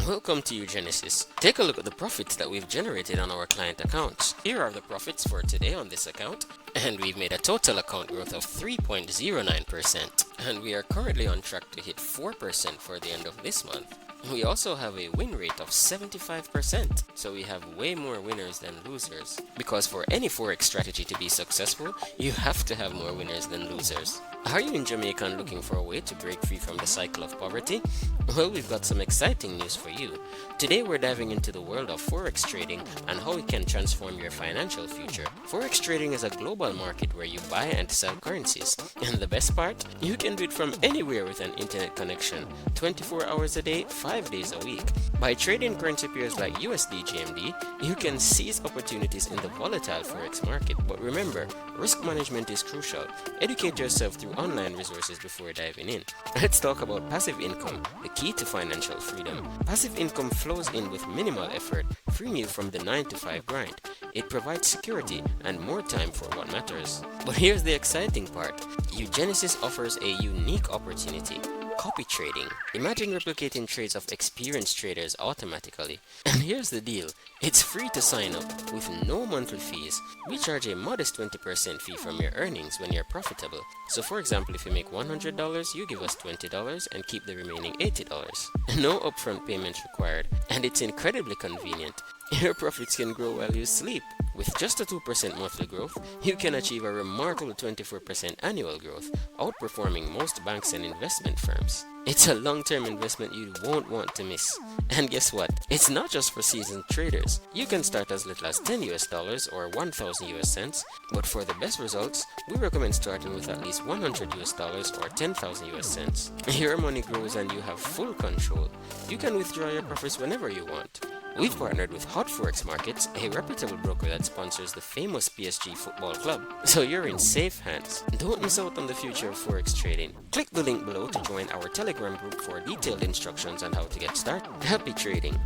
Welcome to uGenesys. Take a look at the profits that we've generated on our client accounts. Here are the profits for today on this account, and we've made a total account growth of 3.09%, and we are currently on track to hit 4% for the end of this month. We also have a win rate of 75%, so we have way more winners than losers. Because for any Forex strategy to be successful, you have to have more winners than losers. Are you in Jamaica and looking for a way to break free from the cycle of poverty? Well, we've got some exciting news for you. Today we're diving into the world of Forex trading and how it can transform your financial future. Forex trading is a global market where you buy and sell currencies. And the best part? You can do it from anywhere with an internet connection, 24 hours a day, 5 days a week. By trading currency pairs like USD GMD, you can seize opportunities in the volatile Forex market. But remember, risk management is crucial. Educate yourself through online resources before diving in. Let's talk about passive income, the key to financial freedom. Passive income flows in with minimal effort, freeing you from the 9 to 5 grind. It provides security and more time for what matters. But here's the exciting part. uGenesys offers a unique opportunity. Copy trading. Imagine replicating trades of experienced traders automatically. And here's the deal. It's free to sign up with no monthly fees. We charge a modest 20% fee from your earnings when you're profitable. So for example, if you make $100, you give us $20 and keep the remaining $80. No upfront payments required, and it's incredibly convenient. Your profits can grow while you sleep. With just a 2% monthly growth, you can achieve a remarkable 24% annual growth, outperforming most banks and investment firms. It's a long-term investment you won't want to miss. And guess what? It's not just for seasoned traders. You can start as little as $10 or 1,000 US cents, but for the best results, we recommend starting with at least $100 or 10,000 US cents. Your money grows and you have full control. You can withdraw your profits whenever you want. We've partnered with Hot Forex Markets, a reputable broker that sponsors the famous PSG football club. So you're in safe hands. Don't miss out on the future of Forex trading. Click the link below to join our Telegram group for detailed instructions on how to get started. Happy trading!